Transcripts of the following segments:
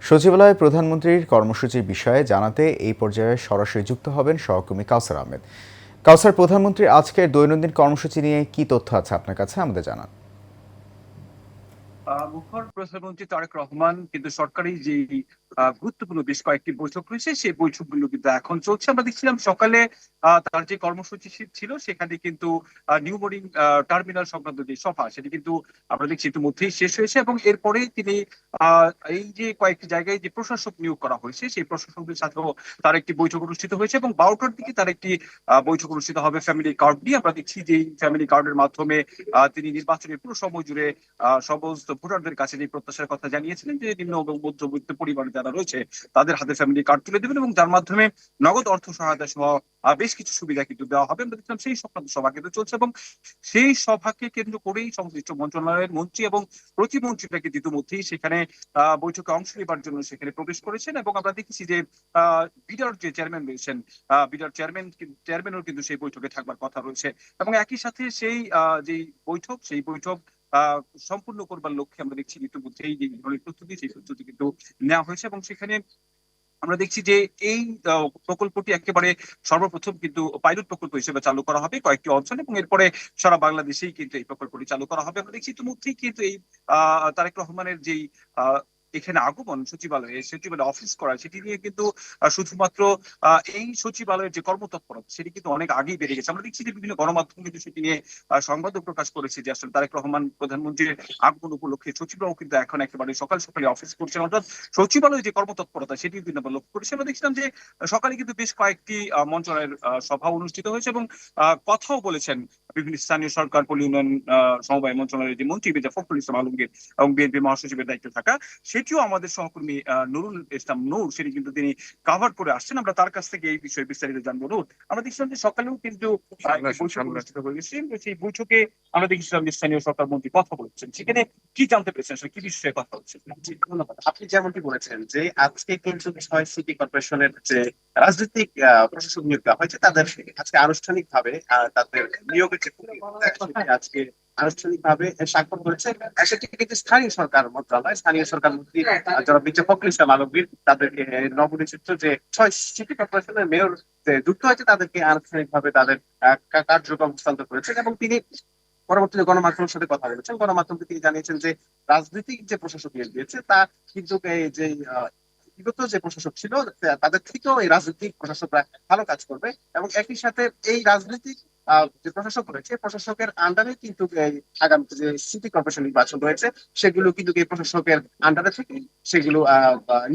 সচিবালয়ে প্রধানমন্ত্রীর কর্মসূচির বিষয়ে জানাতে এই পর্যায়ে সরাসরি যুক্ত হবেন সহকর্মী কাউসার আহমেদ। কাউসার, প্রধানমন্ত্রীর আজকের দৈনন্দিন কর্মসূচি নিয়ে কি তথ্য আছে আপনার কাছে, আমাদের জানান। মুখর প্রধানমন্ত্রী তারেক রহমান কিন্তু সরকারি যে গুরুত্বপূর্ণ বেশ কয়েকটি বৈঠক রয়েছে সেই বৈঠকগুলো কিন্তু এখন চলছে। আমরা দেখছিলাম সকালে তার যে কর্মসূচি ছিল সেখানে কিন্তু নিউ বোর্ডিং টার্মিনাল সংক্রান্ত যে সভা সেটি কিন্তু আমরা দেখছি ইতিমধ্যেই শেষ হয়েছে এবং এরপরে তিনি এই যে কয়েকটি জায়গায় যে প্রশাসক নিয়োগ করা হয়েছে সেই প্রশাসকদের সাথেও তার একটি বৈঠক অনুষ্ঠিত হয়েছে এবং 12টার দিকে তার একটি বৈঠক অনুষ্ঠিত হবে ফ্যামিলি কার্ড নিয়ে। আমরা দেখছি যে এই ফ্যামিলি কার্ডের মাধ্যমে তিনি নির্বাচনের পুরো সময় জুড়ে সমস্ত ভোটারদের কাছে যে প্রত্যাশার কথা জানিয়েছিলেন যে নিম্ন এবং মধ্যবিত্ত পরিবারে যারা রয়েছে তাদের হাতে ফ্যামিলি কার্ড তুলে দেবেন এবং যার মাধ্যমে নগদ অর্থ সহায়তা সহ বেশ কিছু সুবিধা কিন্তু দেওয়া হবে। আমরা দেখলাম সেই সংক্রান্ত সভা কিন্তু চলছে এবং সেই সভাকে কেন্দ্র করেই সংশ্লিষ্ট মন্ত্রণালয়ের মন্ত্রী এবং প্রতিমন্ত্রীরা কিন্তু ইতিমধ্যেই সেখানে বৈঠকে অংশ নেবার জন্য সেখানে প্রবেশ করেছেন এবং আমরা দেখেছি যে বিডার যে চেয়ারম্যান রয়েছেন, বিডার চেয়ারম্যানও কিন্তু সেই বৈঠকে থাকবার কথা রয়েছে এবং একই সাথে সেই যে সেই বৈঠক সম্পূর্ণ করবার লক্ষ্যে আমরা দেখছি ইতিমধ্যেই যে ধরনের প্রস্তুতি সেই প্রস্তুতি কিন্তু নেওয়া হয়েছে এবং সেখানে আমরা দেখছি যে এই প্রকল্পটি একেবারে সর্বপ্রথম কিন্তু পাইলট প্রকল্প হিসেবে চালু করা হবে কয়েকটি অঞ্চলে এবং এরপরে সারা বাংলাদেশেই কিন্তু এই প্রকল্পটি চালু করা হবে। আমরা দেখছি ইতিমধ্যেই কিন্তু এই তারেক রহমানের যেই এখানে আগমন সচিবালয়ে অফিস করা সেটি নিয়ে কিন্তু শুধুমাত্র এই সচিবালয়ের যে কর্মতৎপরতা সেটি কিন্তু অনেক আগেই বেড়ে গেছে। আমরা দেখছি যে বিভিন্ন গণমাধ্যম কিন্তু সেটি নিয়ে সংবাদও প্রকাশ করেছে যে আসলে তারেক রহমান প্রধানমন্ত্রীর আগমন উপলক্ষে সচিবরাও কিন্তু এখন একেবারে সকাল সকালে অফিস করছেন, অর্থাৎ সচিবালয়ের যে কর্মতৎপরতা সেটি কিন্তু আমরা লক্ষ্য করেছি। আমরা দেখছিলাম যে সকালে কিন্তু বেশ কয়েকটি মন্ত্রণালয়ের সভা অনুষ্ঠিত হয়েছে এবং কথাও বলেছেন বিভিন্ন স্থানীয় সরকার পল্লী উন্নয়ন সমবায় মন্ত্রণালয়ের যে মন্ত্রী মির্জা ফখরুল ইসলাম আলমগীর এবং বিএনপি মহাসচিবের দায়িত্বে থাকা সেটিও আমাদের সহকর্মী নুরুল ইসলাম নূর সেটি কিন্তু তিনি কাভার করে আসছেন। আমরা তার কাছ থেকে এই বিষয়ে বিস্তারিত জানবো। নূর, আমরা দেখছিলাম যে সকালেও কিন্তু বৈঠক অনুষ্ঠিত হয়েছে, সেই বৈঠকে আমরা দেখছিলাম যে স্থানীয় সরকার মন্ত্রী কথা বলেছেন। সেখানে কি জানতে পেরেছেন, আসলে কি বিষয়ে কথা হচ্ছে? ধন্যবাদ। আপনি যেমনটি বলেছেন যে আজকে কিন্তু 6 সিটি কর্পোরেশনের যে রাজনৈতিক প্রশাসক নিয়োগ দেওয়া হয়েছে তাদের আজকে আনুষ্ঠানিক ভাবে তাদের নিয়োগের যে প্রক্রিয়া, আজকে আনুষ্ঠানিক ভাবে স্বাক্ষর করেছে। সেটি কিন্তু স্থানীয় সরকার মন্ত্রণালয়, স্থানীয় সরকার মন্ত্রী যারা মির্জা ফখরুল ইসলাম আলমগীর তাদেরকে নবনিযুক্ত যে 6 সিটি কর্পোরেশনের মেয়র যুক্ত হয়েছে তাদেরকে আনুষ্ঠানিক ভাবে তাদের কার্যক্রম হস্তান্তর করেছেন এবং তিনি পরবর্তীতে গণমাধ্যমের সাথে কথা বলেছেন। গণমাধ্যমকে তিনি জানিয়েছেন যে রাজনৈতিক যে প্রশাসক নিয়োগ দিয়েছে তা কিন্তু এই যে বিগত যে প্রশাসক ছিল তাদের থেকেও এই রাজনৈতিক প্রশাসকরা ভালো কাজ করবে এবং একই সাথে এই রাজনৈতিক যে প্রশাসক রয়েছে প্রশাসকের আন্ডারে কিন্তু এই আগামী যে সিটি কর্পোরেশন নির্বাচন রয়েছে সেগুলো কিন্তু এই প্রশাসকের আন্ডারে থেকে সেগুলো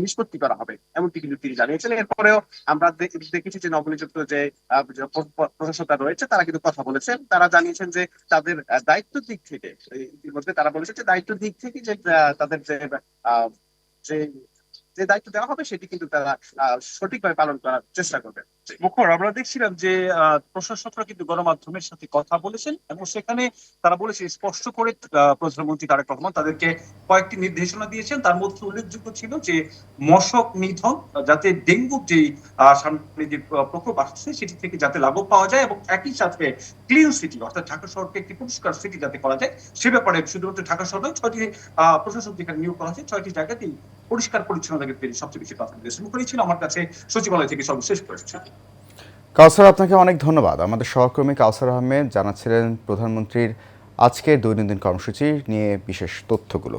নিষ্পত্তি করা হবে এমনটি কিন্তু তিনি জানিয়েছেন। এরপরেও আমরা দেখেছি যে নবনিযুক্ত যে প্রশাসকরা রয়েছে তারা কিন্তু কথা বলেছেন। তারা জানিয়েছেন যে তাদের দায়িত্ব দিক থেকে ইতিমধ্যে তারা বলেছে যে দায়িত্ব দিক থেকে যে তাদের আহ, যে যে দায়িত্ব দেওয়া হবে সেটি কিন্তু তারা সঠিকভাবে পালন করার চেষ্টা করবে। মুখর, আমরা দেখছিলাম যে প্রশাসকরা কিন্তু গণমাধ্যমের সাথে কথা বলেছেন এবং সেখানে তারা বলেছে স্পষ্ট করে প্রধানমন্ত্রী তারেক রহমান তাদেরকে কয়েকটি নির্দেশনা দিয়েছেন। তার মধ্যে উল্লেখযোগ্য ছিল যে মশক নিধন, যাতে ডেঙ্গুর যে সামনে যে প্রকোপ আসছে সেটি থেকে যাতে লাঘব পাওয়া যায় এবং একই সাথে ক্লিন সিটি অর্থাৎ ঢাকা শহরকে একটি পরিষ্কার সিটি যাতে করা যায় সে ব্যাপারে শুধুমাত্র ঢাকা শহর নয় 6টি প্রশাসক যেখানে নিয়োগ করা হয়েছে 6টি জায়গাতেই পরিষ্কার পরিচ্ছন্নতাকে তিনি সবচেয়ে বেশি প্রাধান্য দিয়েছেন। মুখরই ছিল আমার কাছে সচিবালয় থেকে সর্বশেষ পরিস্থিতি। কাউসার, আপনাকে অনেক ধন্যবাদ। আমাদের সহকর্মী কাউসার আহমেদ জানাচ্ছিলেন প্রধানমন্ত্রীর আজকের দৈনন্দিন কর্মসূচি নিয়ে বিশেষ তথ্যগুলো।